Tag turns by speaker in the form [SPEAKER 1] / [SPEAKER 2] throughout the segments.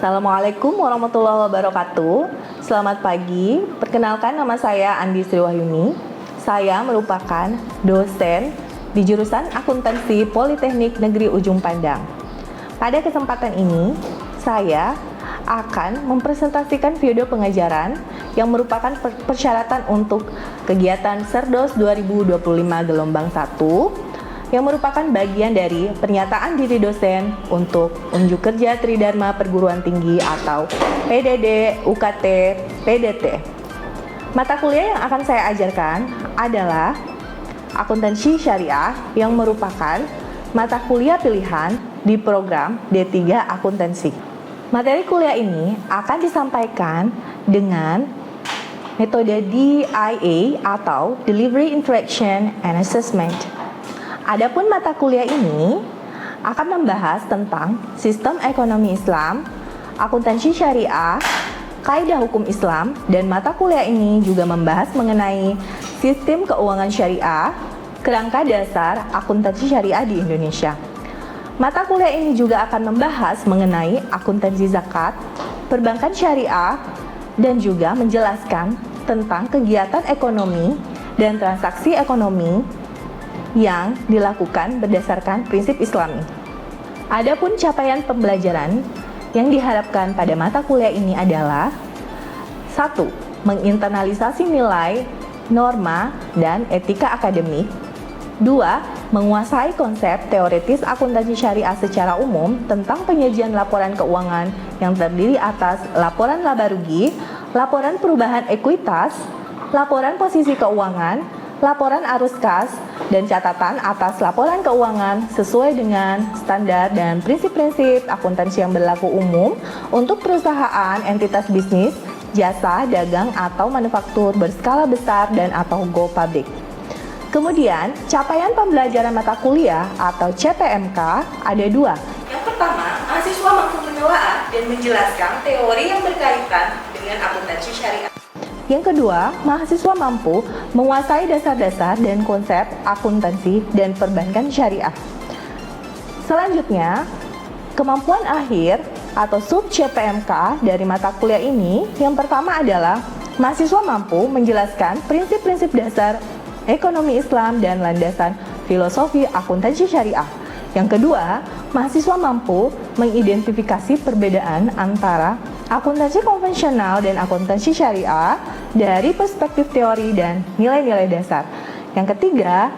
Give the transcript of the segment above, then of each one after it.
[SPEAKER 1] Assalamualaikum warahmatullahi wabarakatuh. Selamat pagi, perkenalkan nama saya Andi Sriwahyuni. Saya merupakan dosen di jurusan Akuntansi Politeknik Negeri Ujung Pandang. Pada kesempatan ini, saya akan mempresentasikan video pengajaran yang merupakan persyaratan untuk kegiatan Serdos 2025 gelombang 1 yang merupakan bagian dari pernyataan diri dosen untuk unjuk kerja Tridharma Perguruan Tinggi atau PDD, UKT, PDT. Mata kuliah yang akan saya ajarkan adalah Akuntansi Syariah yang merupakan mata kuliah pilihan di program D3 Akuntansi. Materi kuliah ini akan disampaikan dengan metode DIA atau Delivery Interaction and Assessment. Adapun mata kuliah ini akan membahas tentang sistem ekonomi Islam, akuntansi syariah, kaidah hukum Islam, dan mata kuliah ini juga membahas mengenai sistem keuangan syariah, kerangka dasar akuntansi syariah di Indonesia. Mata kuliah ini juga akan membahas mengenai akuntansi zakat, perbankan syariah, dan juga menjelaskan tentang kegiatan ekonomi dan transaksi ekonomi yang dilakukan berdasarkan prinsip Islami. Adapun capaian pembelajaran yang diharapkan pada mata kuliah ini adalah 1. Menginternalisasi nilai, norma, dan etika akademik. 2. Menguasai konsep teoritis akuntansi syariah secara umum tentang penyajian laporan keuangan yang terdiri atas laporan laba rugi, laporan perubahan ekuitas, laporan posisi keuangan, laporan arus kas, dan catatan atas laporan keuangan sesuai dengan standar dan prinsip-prinsip akuntansi yang berlaku umum untuk perusahaan, entitas bisnis, jasa, dagang, atau manufaktur berskala besar dan atau go public. Kemudian, capaian pembelajaran mata kuliah atau CPMK ada 2. Yang pertama, mahasiswa mampu menelaah dan menjelaskan teori yang berkaitan dengan akuntansi syariah. Yang kedua, mahasiswa mampu menguasai dasar-dasar dan konsep akuntansi dan perbankan syariah. Selanjutnya, kemampuan akhir atau sub CPMK dari mata kuliah ini yang pertama adalah mahasiswa mampu menjelaskan prinsip-prinsip dasar ekonomi Islam dan landasan filosofi akuntansi syariah. Yang kedua, mahasiswa mampu mengidentifikasi perbedaan antara akuntansi konvensional dan akuntansi syariah dari perspektif teori dan nilai-nilai dasar. Yang ketiga,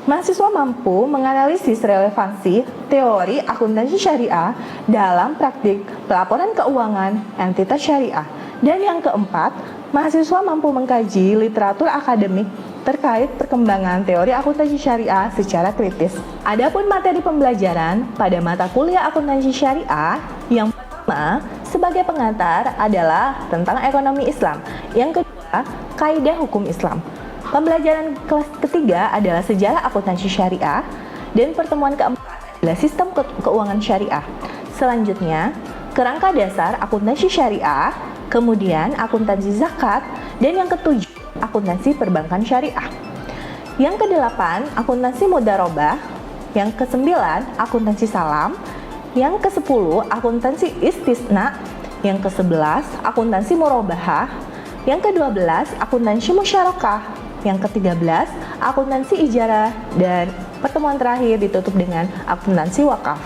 [SPEAKER 1] mahasiswa mampu menganalisis relevansi teori akuntansi syariah dalam praktik pelaporan keuangan entitas syariah. Dan yang keempat, mahasiswa mampu mengkaji literatur akademik terkait perkembangan teori akuntansi syariah secara kritis. Adapun materi pembelajaran pada mata kuliah akuntansi syariah yang pertama sebagai pengantar adalah tentang ekonomi Islam. Yang kedua, kaidah hukum Islam. Pembelajaran kelas ketiga adalah sejarah akuntansi syariah dan pertemuan keempat adalah sistem keuangan syariah. Selanjutnya, kerangka dasar akuntansi syariah, kemudian akuntansi zakat, dan yang ketujuh, akuntansi perbankan syariah. Yang kedelapan, akuntansi mudharabah. Yang kesembilan, akuntansi salam. Yang ke-10, akuntansi istisna. Yang ke-11, akuntansi murabahah. Yang ke-12, akuntansi musyarakah. Yang ke-13, akuntansi ijarah. Dan pertemuan terakhir ditutup dengan akuntansi wakaf.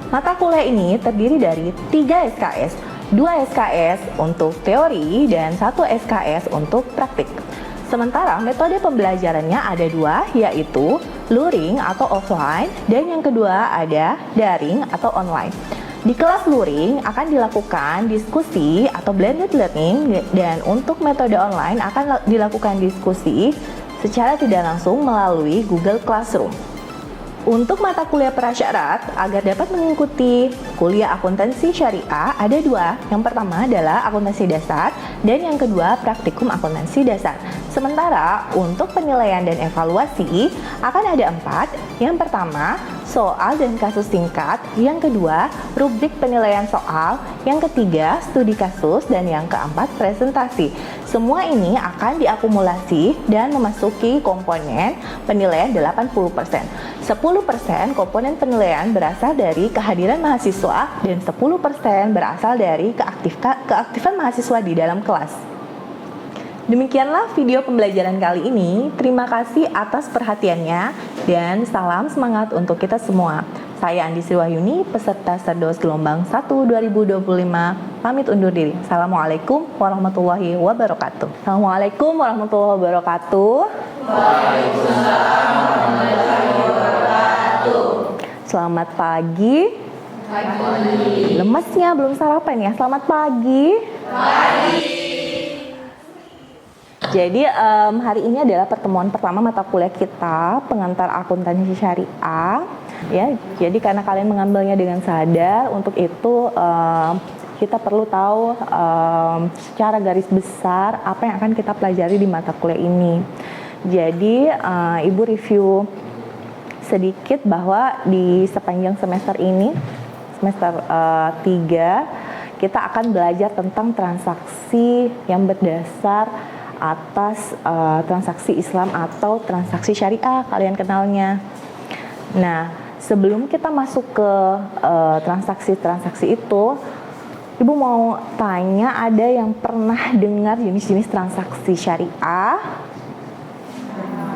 [SPEAKER 1] Mata kuliah ini terdiri dari 3 SKS, 2 SKS untuk teori dan 1 SKS untuk praktik. Sementara metode pembelajarannya ada 2, yaitu luring atau offline dan yang kedua ada daring atau online. Di kelas luring akan dilakukan diskusi atau blended learning dan untuk metode online akan dilakukan diskusi secara tidak langsung melalui Google Classroom. Untuk mata kuliah prasyarat agar dapat mengikuti kuliah akuntansi syariah ada 2. Yang pertama adalah akuntansi dasar Dan yang kedua, praktikum akuntansi dasar. Sementara untuk penilaian dan evaluasi akan ada 4. Yang pertama, soal dan kasus singkat. Yang kedua, rubrik penilaian soal. Yang ketiga, studi kasus. Dan yang keempat, presentasi. Semua ini akan diakumulasi dan memasuki komponen penilaian 80%. 10% komponen penilaian berasal dari kehadiran mahasiswa dan 10% berasal dari keaktifan mahasiswa di dalam kelas. Demikianlah video pembelajaran kali ini. Terima kasih atas perhatiannya dan salam semangat untuk kita semua. Saya Andi Sri Wahyuni, peserta Serdos Gelombang 1 2025, pamit undur diri. Assalamualaikum warahmatullahi wabarakatuh. Assalamualaikum warahmatullahi wabarakatuh. Waalaikumsalam warahmatullahi wabarakatuh. Selamat pagi. Pagi. Lemesnya belum sarapan ya. Selamat pagi. Pagi. Jadi hari ini adalah pertemuan pertama mata kuliah kita pengantar akuntansi syariah. Ya, jadi karena kalian mengambilnya dengan sadar, untuk itu kita perlu tahu secara garis besar apa yang akan kita pelajari di mata kuliah ini. Jadi Ibu review sedikit bahwa di sepanjang semester ini, semester 3, kita akan belajar tentang transaksi yang berdasar atas transaksi Islam atau transaksi syariah, kalian kenalnya. Nah, sebelum kita masuk ke transaksi-transaksi itu, Ibu mau tanya, ada yang pernah dengar jenis-jenis transaksi syariah?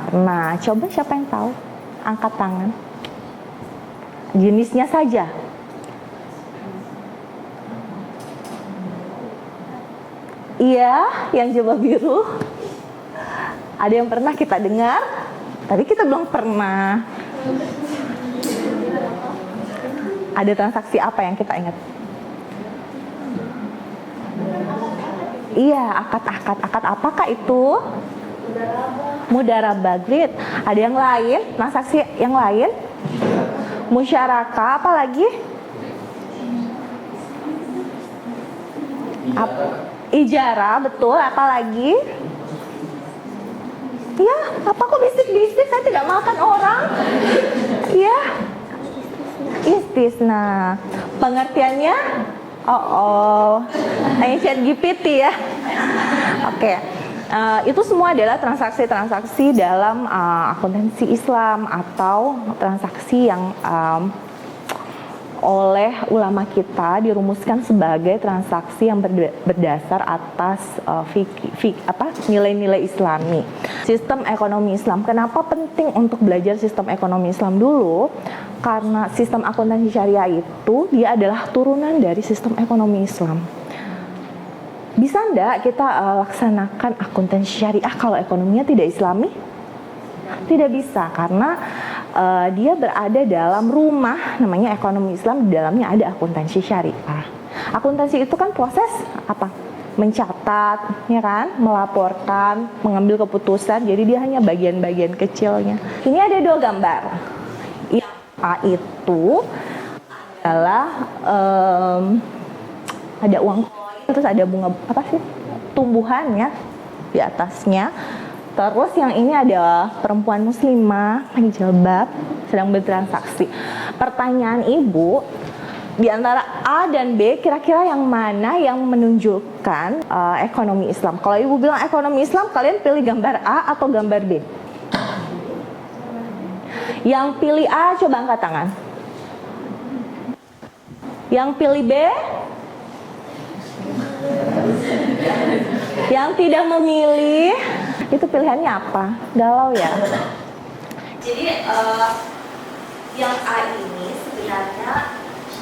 [SPEAKER 1] Nah, coba siapa yang tahu? Angkat tangan. Jenisnya saja. Iya, yang jubah biru. Ada yang pernah kita dengar, tapi kita belum pernah. Ada transaksi apa yang kita ingat? Iya, akad apakah itu? Mudharabah. Great. Ada yang lain? Transaksi yang lain? Musyarakah, apa lagi? Ijarah, betul. Apa lagi? Ya, apa kok bisik-bisik? Saya tidak makan orang. Ya, istisna. Pengertiannya? Tanya ChatGPT ya. Oke. Itu semua adalah transaksi-transaksi dalam akuntansi Islam atau transaksi yang oleh ulama kita dirumuskan sebagai transaksi yang berdasar atas nilai-nilai Islami. Sistem ekonomi Islam. Kenapa penting untuk belajar sistem ekonomi Islam dulu? Karena sistem akuntansi syariah itu dia adalah turunan dari sistem ekonomi Islam. Bisa enggak kita laksanakan akuntansi syariah kalau ekonominya tidak Islami? Tidak bisa, karena dia berada dalam rumah namanya ekonomi Islam, di dalamnya ada akuntansi syariah. Akuntansi itu kan proses apa? Mencatat, ya kan? Melaporkan, mengambil keputusan. Jadi dia hanya bagian-bagian kecilnya. Ini ada 2 gambar. Yang A itu adalah ada uang koin, terus ada bunga tumbuhan ya di atasnya. Terus yang ini ada perempuan muslimah pakai jilbab sedang bertransaksi. Pertanyaan Ibu, di antara A dan B kira-kira yang mana yang menunjukkan ekonomi Islam? Kalau Ibu bilang ekonomi Islam, kalian pilih gambar A atau gambar B? Yang pilih A coba angkat tangan. Yang pilih B? Yang tidak memilih, itu pilihannya apa? Galau ya? Jadi yang A ini sebenarnya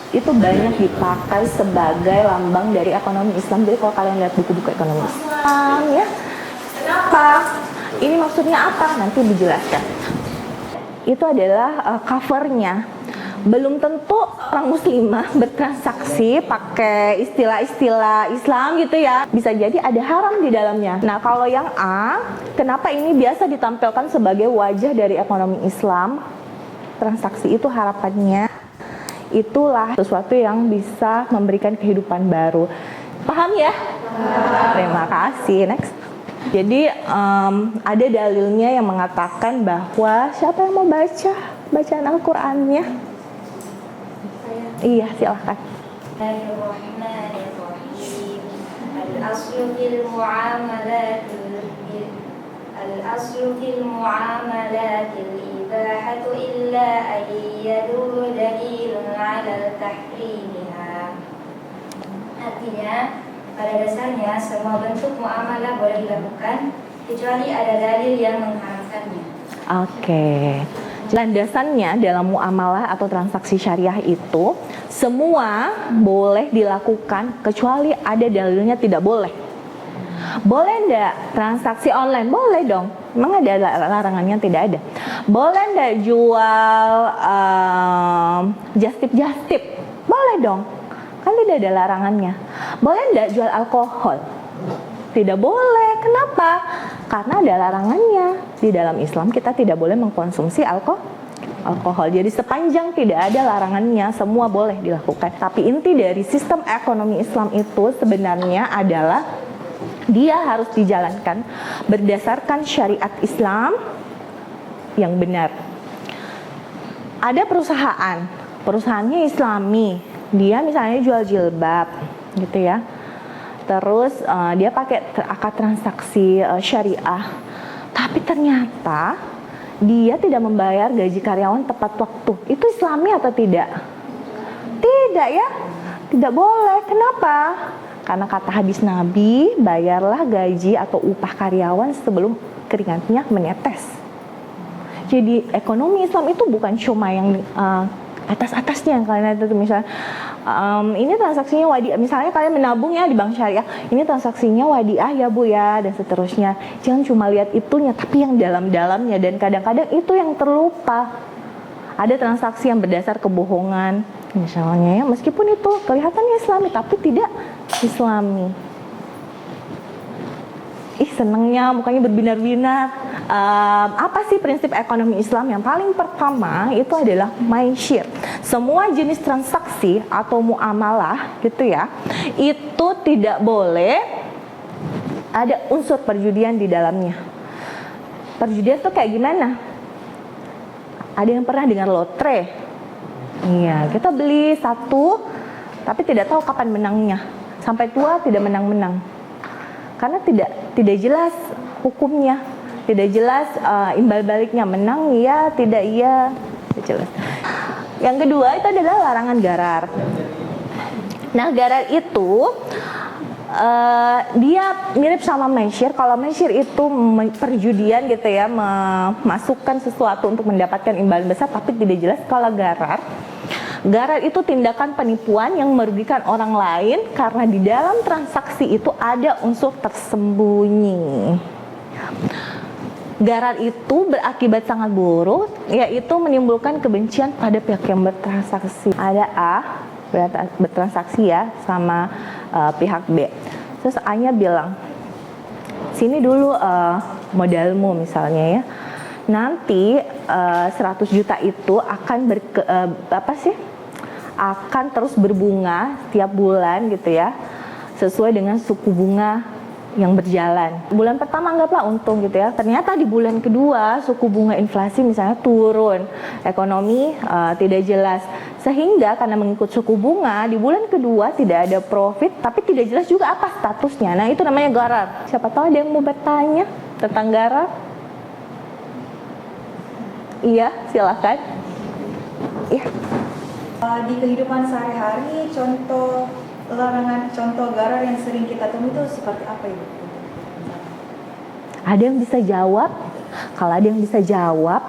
[SPEAKER 1] itu banyak dipakai sebagai lambang dari ekonomi Islam. Jadi kalau kalian lihat buku-buku ekonomi Islam ya, kenapa? Ini maksudnya apa? Nanti dijelaskan. Itu adalah covernya. Belum tentu orang muslimah bertransaksi pakai istilah-istilah Islam gitu ya. Bisa jadi ada haram di dalamnya. Nah, kalau yang A, kenapa ini biasa ditampilkan sebagai wajah dari ekonomi Islam? Transaksi itu harapannya itulah sesuatu yang bisa memberikan kehidupan baru. Paham ya? Terima kasih. Next. Jadi ada dalilnya yang mengatakan bahwa siapa yang mau baca bacaan Al-Qur'annya? Iya, silahkan.
[SPEAKER 2] الأصل في المعاملات الإباحة إلا أن يدل دليل على تحريمها. Artinya, pada dasarnya semua bentuk muamalah boleh dilakukan kecuali ada dalil yang mengharamkannya.
[SPEAKER 1] Oke. Landasannya dalam muamalah atau transaksi syariah itu semua boleh dilakukan kecuali ada dalilnya tidak boleh. Boleh enggak transaksi online? Boleh dong. Memang ada larangannya? Tidak ada. Boleh enggak jual just tip? Boleh dong. Kan tidak ada larangannya. Boleh enggak jual alkohol? Tidak boleh. Kenapa? Karena ada larangannya. Di dalam Islam kita tidak boleh mengkonsumsi alkohol. Jadi sepanjang tidak ada larangannya, semua boleh dilakukan. Tapi inti dari sistem ekonomi Islam itu sebenarnya adalah dia harus dijalankan berdasarkan syariat Islam yang benar. Ada perusahaannya Islami, dia misalnya jual jilbab, gitu ya. Terus dia pakai akad transaksi syariah, tapi ternyata dia tidak membayar gaji karyawan tepat waktu. Itu Islami atau tidak? Tidak ya, tidak boleh. Kenapa? Karena kata hadis Nabi, bayarlah gaji atau upah karyawan sebelum keringatnya menetes. Jadi ekonomi Islam itu bukan cuma yang atas-atasnya yang kalian lihat itu, misalnya ini transaksinya wadiah, misalnya kalian menabung ya di bank syariah, ini transaksinya wadiah ya Bu ya, dan seterusnya. Jangan cuma lihat itunya, tapi yang dalam-dalamnya, dan kadang-kadang itu yang terlupa. Ada transaksi yang berdasar kebohongan, misalnya ya, meskipun itu kelihatannya Islami tapi tidak Islami. Senengnya mukanya berbinar-binar. Apa sih prinsip ekonomi Islam? Yang paling pertama itu adalah maishir. Semua jenis transaksi atau muamalah gitu ya, itu tidak boleh ada unsur perjudian di dalamnya. Perjudian tuh kayak gimana? Ada yang pernah dengar lotre? Iya, kita beli satu tapi tidak tahu kapan menangnya. Sampai tua tidak menang-menang. Karena tidak jelas hukumnya, tidak jelas imbal baliknya, menang iya, tidak iya, tidak jelas. Yang kedua itu adalah larangan garar. Nah, garar itu dia mirip sama maishir. Kalau maishir itu perjudian gitu ya, memasukkan sesuatu untuk mendapatkan imbalan besar, tapi tidak jelas. Kalau garar itu tindakan penipuan yang merugikan orang lain karena di dalam transaksi itu ada unsur tersembunyi. Garar itu berakibat sangat buruk, yaitu menimbulkan kebencian pada pihak yang bertransaksi. Ada A bertransaksi ya sama pihak B. Terus A-nya bilang, sini dulu modalmu misalnya ya. Nanti 100 juta itu akan akan terus berbunga setiap bulan gitu ya, sesuai dengan suku bunga yang berjalan. Bulan pertama anggaplah untung gitu ya. Ternyata di bulan kedua suku bunga inflasi misalnya turun, ekonomi tidak jelas. Sehingga karena mengikut suku bunga di bulan kedua tidak ada profit, tapi tidak jelas juga apa statusnya. Nah, itu namanya garar. Siapa tahu ada yang mau bertanya tentang garar? Iya, silakan. Iya.
[SPEAKER 3] Di kehidupan sehari-hari, contoh garar yang sering kita temui itu seperti apa Ibu?
[SPEAKER 1] Ada yang bisa jawab? Kalau ada yang bisa jawab,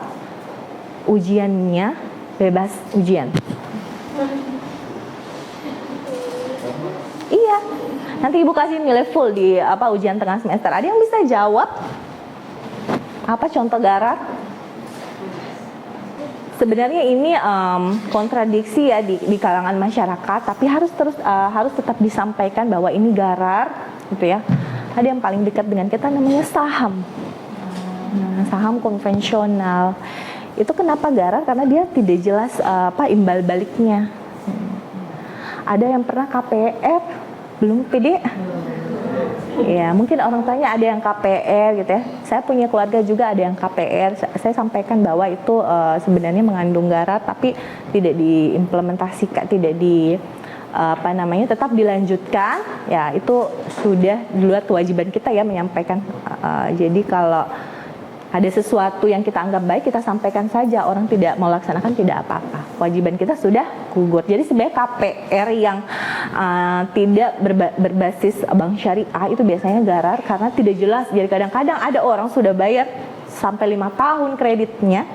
[SPEAKER 1] ujiannya bebas ujian. Iya, nanti Ibu kasih nilai full di ujian tengah semester. Ada yang bisa jawab? Apa contoh garar? Sebenarnya ini kontradiksi ya di kalangan masyarakat, tapi harus tetap disampaikan bahwa ini garar, gitu ya. Ada yang paling dekat dengan kita namanya saham. Nah, saham konvensional. Itu kenapa garar? Karena dia tidak jelas imbal baliknya. Ada yang pernah KPR? Belum PD? Ya, mungkin orang tanya ada yang KPR gitu ya. Saya punya keluarga juga ada yang KPR. Saya sampaikan bahwa itu sebenarnya mengandung garam tapi tidak diimplementasikan, tidak di tetap dilanjutkan. Ya, itu sudah di luar kewajiban kita ya menyampaikan. Jadi kalau ada sesuatu yang kita anggap baik, kita sampaikan saja. Orang tidak mau laksanakan tidak apa-apa. Kewajiban kita sudah gugur. Jadi sebenarnya KPR yang tidak berbasis bank syariah itu biasanya garar karena tidak jelas. Jadi kadang-kadang ada orang sudah bayar sampai 5 tahun kreditnya,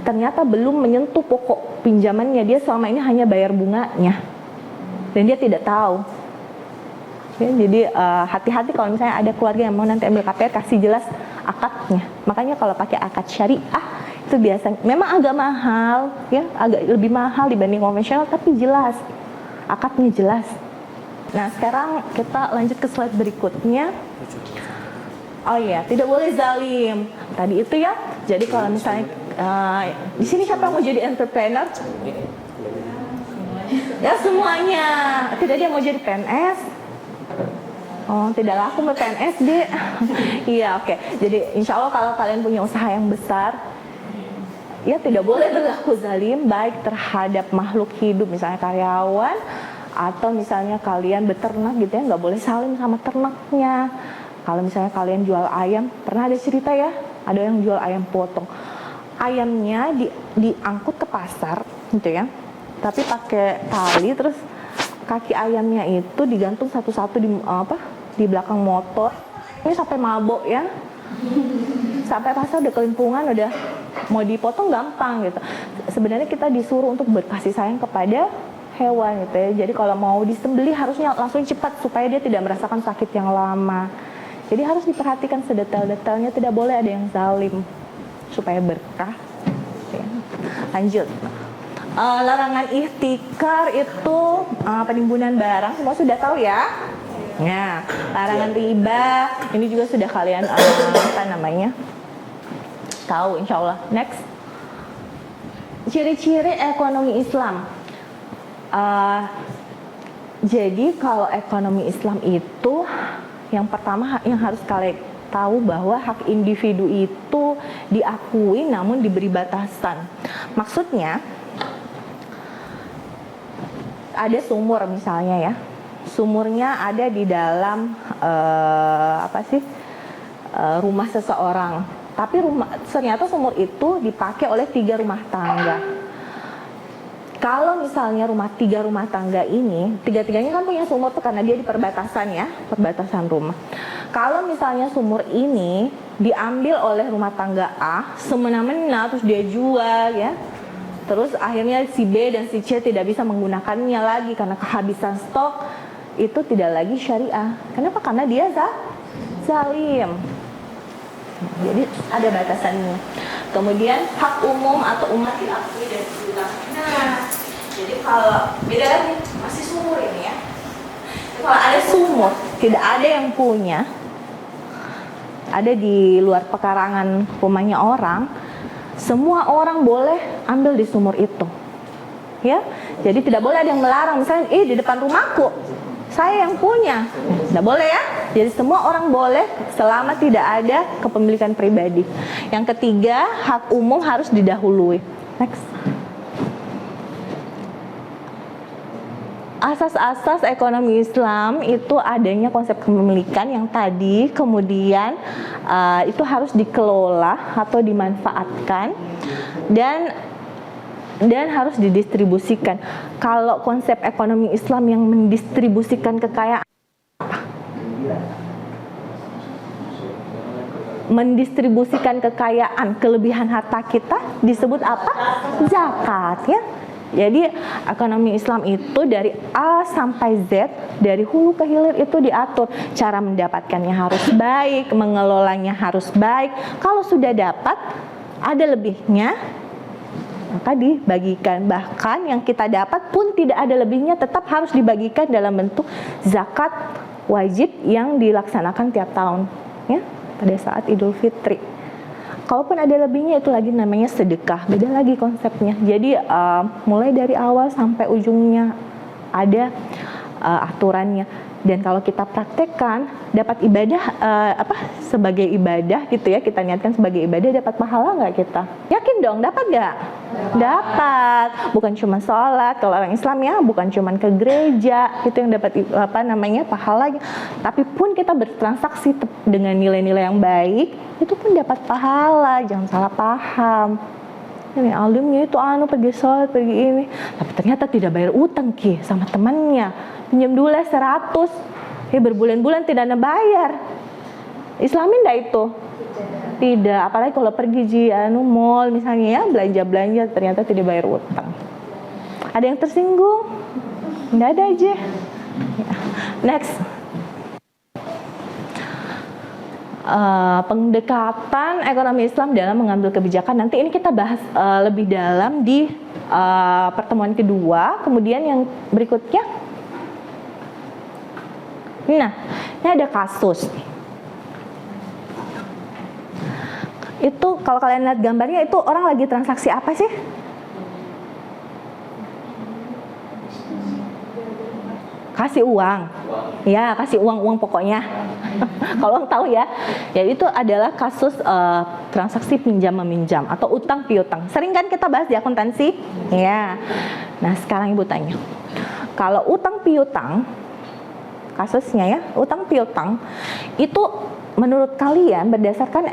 [SPEAKER 1] ternyata belum menyentuh pokok pinjamannya. Dia selama ini hanya bayar bunganya. Dan dia tidak tahu. Ya, jadi hati-hati kalau misalnya ada keluarga yang mau nanti ambil KPR, kasih jelas akadnya. Makanya kalau pakai akad syariah itu biasanya memang agak mahal ya, agak lebih mahal dibanding konvensional, tapi jelas akadnya jelas. Nah, sekarang kita lanjut ke slide berikutnya. Oh iya, tidak boleh zalim. Tadi itu ya. Jadi kalau misalnya di sini siapa mau jadi entrepreneur? Ya semuanya. Tidak ada yang mau jadi PNS. Oh, tidak laku mau PNS deh. Iya, oke. Jadi insya Allah kalau kalian punya usaha yang besar, ya tidak boleh berlaku zalim baik terhadap makhluk hidup, misalnya karyawan, atau misalnya kalian beternak gitu ya, nggak boleh salim sama ternaknya. Kalau misalnya kalian jual ayam, pernah ada cerita ya, ada yang jual ayam potong. Ayamnya diangkut ke pasar gitu ya, tapi pakai tali, terus kaki ayamnya itu digantung satu-satu di belakang motor. Ini sampai mabok ya, sampai pasar udah kelimpungan, udah mau dipotong gampang gitu. Sebenarnya kita disuruh untuk berkasih sayang kepada hewan gitu ya. Jadi kalau mau disembelih harusnya langsung cepat supaya dia tidak merasakan sakit yang lama. Jadi harus diperhatikan sedetail-detailnya, tidak boleh ada yang zalim supaya berkah. Oke. Lanjut. Larangan ihtikar itu penimbunan barang, semua sudah tahu ya. Nah, larangan riba ini juga sudah kalian tahu insya Allah. Next, ciri-ciri ekonomi Islam. Jadi kalau ekonomi Islam itu yang pertama yang harus kalian tahu bahwa hak individu itu diakui namun diberi batasan. Maksudnya ada sumur misalnya ya. Sumurnya ada di dalam rumah seseorang. Tapi ternyata sumur itu dipakai oleh 3 rumah tangga. Kalau misalnya 3 rumah tangga ini, 3-tiganya kan punya sumur tuh karena dia di perbatasan ya, perbatasan rumah. Kalau misalnya sumur ini diambil oleh rumah tangga A semena-mena terus dia jual ya, terus akhirnya si B dan si C tidak bisa menggunakannya lagi karena kehabisan stok, itu tidak lagi syariah. Kenapa? Karena dia zalim. Jadi ada batasannya. Kemudian hak umum atau umat diakui dan diulang. Nah, jadi kalau beda lagi, masih sumur ini ya. Kalau ada sumur, tidak ada yang punya, ada di luar pekarangan rumahnya orang, semua orang boleh ambil di sumur itu. Ya, jadi tidak boleh ada yang melarang. Misalnya, di depan rumahku, saya yang punya, tidak boleh ya. Jadi semua orang boleh selama tidak ada kepemilikan pribadi. Yang ketiga, hak umum harus didahului. Next. Asas-asas ekonomi Islam itu adanya konsep kepemilikan yang tadi, kemudian itu harus dikelola atau dimanfaatkan dan harus didistribusikan. Kalau konsep ekonomi Islam yang mendistribusikan kekayaan, mendistribusikan kekayaan, kelebihan harta kita disebut apa? Zakat ya. Jadi ekonomi Islam itu dari A sampai Z, dari hulu ke hilir itu diatur. Cara mendapatkannya harus baik, mengelolanya harus baik. Kalau sudah dapat, ada lebihnya, maka dibagikan. Bahkan yang kita dapat pun tidak ada lebihnya, tetap harus dibagikan dalam bentuk zakat wajib yang dilaksanakan tiap tahun ya, pada saat Idul Fitri. Kalaupun ada lebihnya itu lagi namanya sedekah, beda lagi konsepnya. Jadi mulai dari awal sampai ujungnya ada aturannya. Dan kalau kita praktekkan, dapat ibadah sebagai ibadah gitu ya, kita niatkan sebagai ibadah, dapat pahala nggak kita? Yakin dong, dapat nggak? Dapat. Bukan cuma sholat, kalau orang Islam ya, bukan cuma ke gereja gitu yang dapat pahalanya, tapi pun kita bertransaksi dengan nilai-nilai yang baik, itu pun dapat pahala. Jangan salah paham. Ini alimnya itu pergi sholat, pergi ini, tapi ternyata tidak bayar utang sama temannya, pinjam dulu 100, berbulan-bulan tidak ada bayar. Islamin enggak itu? Tidak, apalagi kalau pergi mall misalnya ya, belanja-belanja ternyata tidak bayar utang. Ada yang tersinggung? Enggak ada aja. Next. Pendekatan ekonomi Islam dalam mengambil kebijakan. Nanti ini kita bahas lebih dalam di pertemuan kedua. Kemudian yang berikutnya, nah, ini ada kasus. Itu kalau kalian lihat gambarnya, itu orang lagi transaksi apa sih? Kasih uang. Ya, kasih uang pokoknya. Kalau orang tahu ya, itu adalah kasus transaksi pinjam meminjam atau utang piutang. Sering kan kita bahas di akuntansi? Ya. Nah, sekarang Ibu tanya. Kalau utang piutang, kasusnya ya, utang piutang itu menurut kalian berdasarkan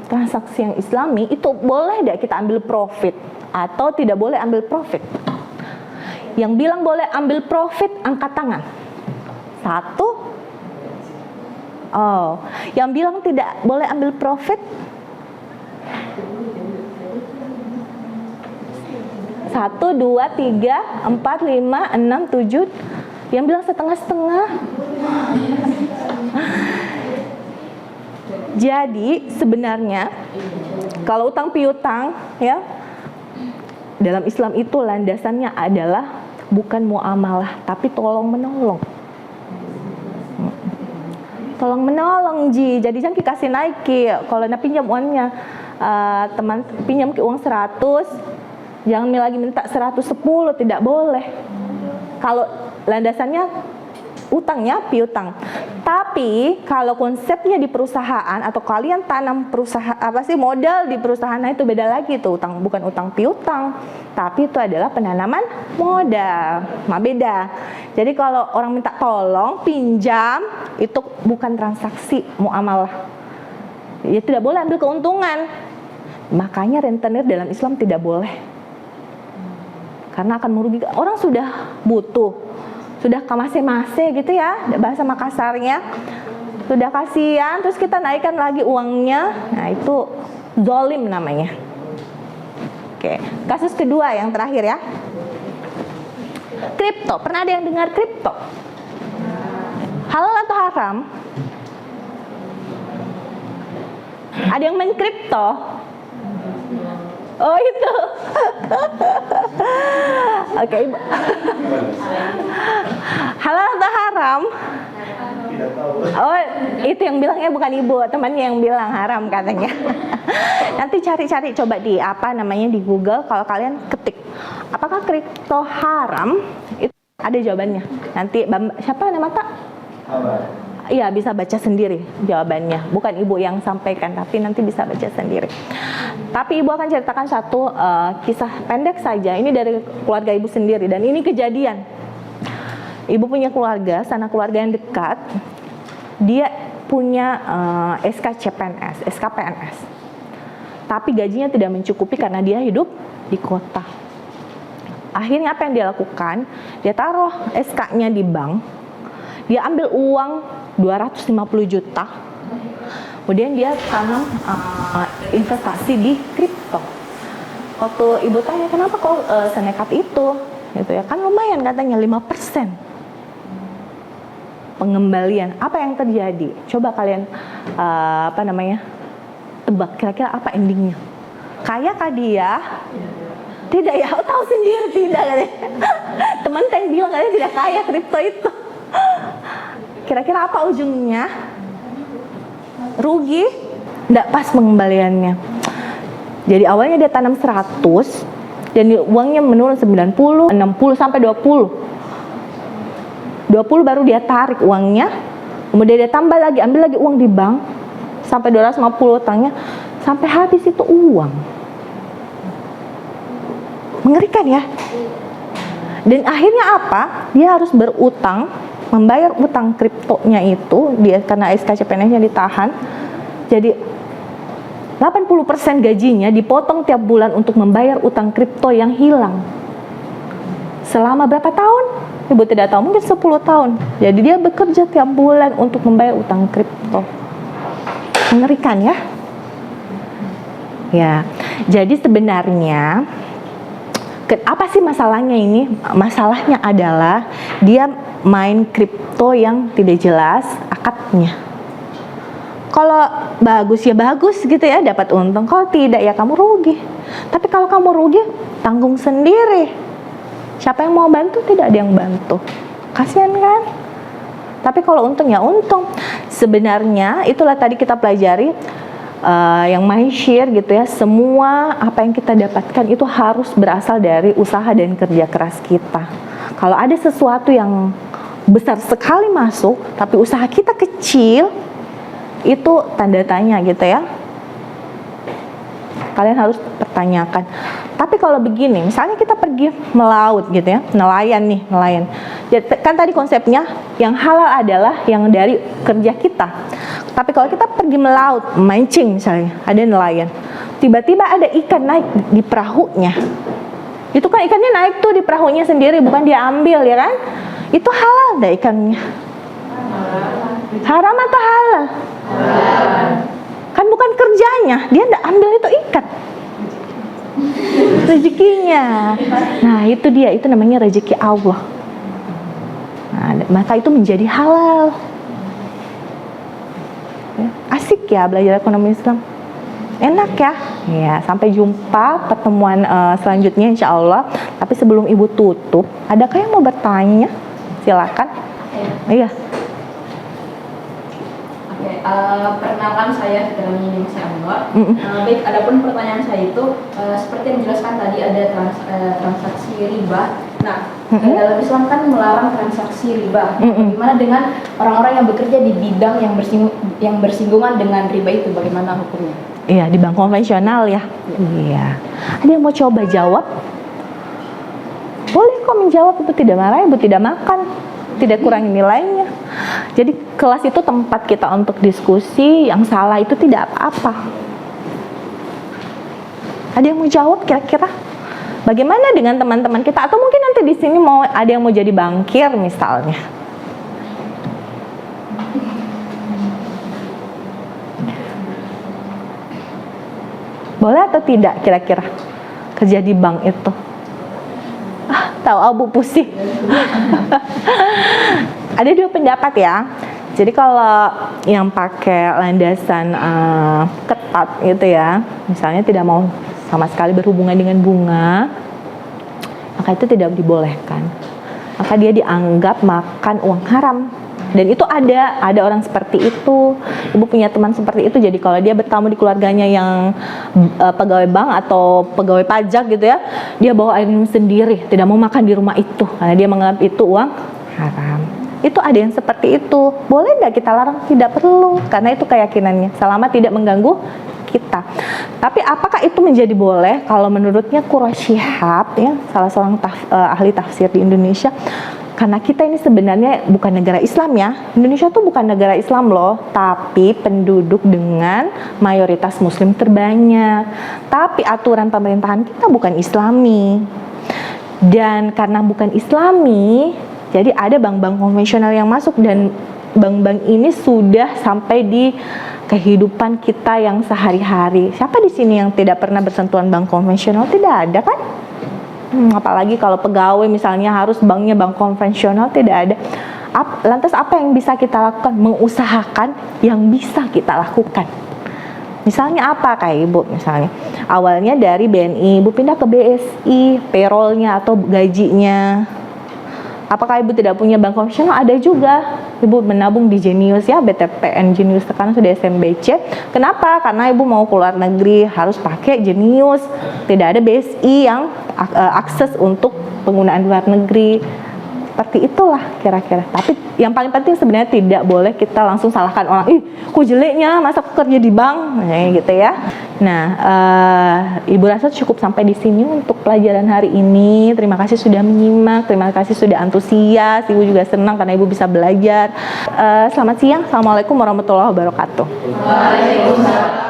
[SPEAKER 1] transaksi yang Islami, itu boleh tidak kita ambil profit atau tidak boleh ambil profit? Yang bilang boleh ambil profit, angkat tangan. 1. Oh, yang bilang tidak boleh ambil profit? 1, 2, 3, 4, 5, 6, 7. Yang bilang setengah-setengah. Jadi sebenarnya kalau utang piutang ya, dalam Islam itu landasannya adalah bukan muamalah, tapi tolong menolong. Tolong menolong jadi jangan dikasih naik kalau nak pinjam uangnya, teman pinjam ke uang 100, jangan lagi minta 110, tidak boleh. Kalau landasannya utangnya piutang. Tapi kalau konsepnya di perusahaan atau kalian tanam modal di perusahaan, itu beda lagi tuh, utang bukan utang piutang, tapi itu adalah penanaman modal. Beda. Jadi kalau orang minta tolong pinjam, itu bukan transaksi muamalah. Ya tidak boleh ambil keuntungan. Makanya rentenir dalam Islam tidak boleh. Karena akan merugikan. Orang sudah butuh, sudah kamase-mase gitu ya, bahasa Makassarnya, sudah kasihan, terus kita naikkan lagi uangnya, nah itu zolim namanya. Oke, kasus kedua yang terakhir ya, kripto. Pernah ada yang dengar kripto? Halal atau haram? Ada yang main kripto? Oh itu. Oke, Ibu. Halal atau haram?
[SPEAKER 4] Tidak tahu.
[SPEAKER 1] Oh, itu yang bilangnya bukan Ibu, temannya yang bilang haram katanya. Nanti cari-cari coba di di Google, kalau kalian ketik apakah kripto haram, itu ada jawabannya. Nanti siapa nama Kak? Iya, bisa baca sendiri jawabannya. Bukan Ibu yang sampaikan, tapi nanti bisa baca sendiri. Tapi Ibu akan ceritakan satu kisah pendek saja. Ini dari keluarga Ibu sendiri, dan ini kejadian. Ibu punya keluarga, sanak keluarga yang dekat. Dia punya SKCPNS, SKPNS. Tapi gajinya tidak mencukupi karena dia hidup di kota. Akhirnya apa yang dia lakukan? Dia taruh SK-nya di bank. Dia ambil uang 250 juta, kemudian dia tanam investasi di kripto. Waktu Ibu tanya kenapa kok senekat itu, gitu ya, kan lumayan katanya 5% pengembalian. Apa yang terjadi? Coba kalian tebak kira-kira apa endingnya? Kaya kah dia? Tidak ya, tahu sendiri tidak katanya. Teman saya bilang katanya tidak kaya kripto itu. Kira-kira apa ujungnya? Rugi? Nggak pas pengembaliannya. Jadi awalnya dia tanam 100 dan uangnya menurun 90, 60 sampai 20. 20 20 baru dia tarik uangnya, kemudian dia tambah lagi, ambil lagi uang di bank, sampai 250 utangnya, sampai habis itu uang. Mengerikan ya. Dan akhirnya apa? Dia harus berutang, membayar utang kriptonya itu, dia karena SKCPNS-nya ditahan. Jadi 80% gajinya dipotong tiap bulan untuk membayar utang kripto yang hilang. Selama berapa tahun? Ibu tidak tahu, mungkin 10 tahun. Jadi dia bekerja tiap bulan untuk membayar utang kripto. Mengerikan ya? Ya, jadi sebenarnya apa sih masalahnya ini? Masalahnya adalah dia main kripto yang tidak jelas akadnya. Kalau bagus ya bagus gitu ya, dapat untung. Kalau tidak ya kamu rugi. Tapi kalau kamu rugi, tanggung sendiri. Siapa yang mau bantu? Tidak ada yang bantu. Kasihan kan? Tapi kalau untung ya untung. Sebenarnya itulah tadi kita pelajari yang share gitu ya. Semua apa yang kita dapatkan itu harus berasal dari usaha dan kerja keras kita. Kalau ada sesuatu yang besar sekali masuk, tapi usaha kita kecil, itu tanda tanya gitu ya. Kalian harus pertanyakan. Tapi kalau begini, misalnya kita pergi melaut gitu ya, nelayan. Jadi, kan tadi konsepnya yang halal adalah yang dari kerja kita. Tapi kalau kita pergi melaut, mancing misalnya, ada nelayan, tiba-tiba ada ikan naik di perahunya. Itu kan ikannya naik tuh di perahunya sendiri, bukan dia ambil ya kan? Itu halal dah ikannya. Haram atau halal? Kan bukan kerjanya, dia ndak ambil itu ikan. Rezekinya. Nah itu dia, itu namanya rezeki Allah. Nah, maka itu menjadi halal. Asik ya belajar ekonomi Islam. Enak ya. Ya, sampai jumpa pertemuan selanjutnya insya Allah. Tapi sebelum ibu tutup, adakah yang mau bertanya? Silakan. Iya.
[SPEAKER 5] Perkenalkan saya namanya Mas Anwar. Baik, adapun pertanyaan saya itu seperti yang dijelaskan tadi ada transaksi riba. Nah, dalam Islam kan melarang transaksi riba. Bagaimana dengan orang-orang yang bekerja di bidang yang bersinggungan dengan riba itu? Bagaimana hukumnya?
[SPEAKER 1] Iya, di bank konvensional ya. Iya. Ada yang mau coba jawab? Boleh kok menjawab, Ibu tidak marah, Ibu tidak makan, tidak kurangi nilainya. Jadi kelas itu tempat kita untuk diskusi, yang salah itu tidak apa-apa. Ada yang mau jawab kira-kira? Bagaimana dengan teman-teman kita? Atau mungkin nanti di sini mau ada yang mau jadi bankir misalnya. Boleh atau tidak kira-kira kerja di bank itu? Tahu Abu pusing. Ada dua pendapat ya. Jadi kalau yang pakai landasan ketat gitu ya, misalnya tidak mau sama sekali berhubungan dengan bunga, maka itu tidak dibolehkan. Maka dia dianggap makan uang haram. Dan itu ada orang seperti itu. Ibu punya teman seperti itu. Jadi kalau dia bertamu di keluarganya yang pegawai bank atau pegawai pajak gitu ya, dia bawa air minum sendiri, tidak mau makan di rumah itu karena dia menganggap itu uang haram. Itu ada yang seperti itu. Boleh nggak kita larang? Tidak perlu, karena itu keyakinannya, selama tidak mengganggu kita. Tapi apakah itu menjadi boleh? Kalau menurutnya Quraisy Shihab ya, salah seorang ahli tafsir di Indonesia, karena kita ini sebenarnya bukan negara Islam ya. Indonesia tuh bukan negara Islam loh, tapi penduduk dengan mayoritas muslim terbanyak. Tapi aturan pemerintahan kita bukan Islami. Dan karena bukan Islami, jadi ada bank-bank konvensional yang masuk, dan bank-bank ini sudah sampai di kehidupan kita yang sehari-hari. Siapa di sini yang tidak pernah bersentuhan bank konvensional? Tidak ada kan? Apalagi kalau pegawai misalnya harus banknya bank konvensional, tidak ada. Lantas apa yang bisa kita lakukan? Mengusahakan yang bisa kita lakukan. Misalnya apa kayak Ibu misalnya? Awalnya dari BNI, Ibu pindah ke BSI, payrollnya atau gajinya. Apakah Ibu tidak punya bank konvensional? Ada juga. Ibu menabung di Genius ya, BTPN Genius, sekarang sudah SMBC. Kenapa? Karena Ibu mau keluar negeri harus pakai Genius. Tidak ada BSI yang akses untuk penggunaan luar negeri. seperti itulah kira-kira. Tapi yang paling penting sebenarnya tidak boleh kita langsung salahkan orang, ih kok jeleknya masa aku kerja di bank, gitu ya. Nah, Ibu rasa cukup sampai di sini untuk pelajaran hari ini. Terima kasih sudah menyimak, terima kasih sudah antusias. Ibu juga senang karena Ibu bisa belajar. Selamat siang, assalamualaikum warahmatullahi wabarakatuh.
[SPEAKER 5] Waalaikumsalam.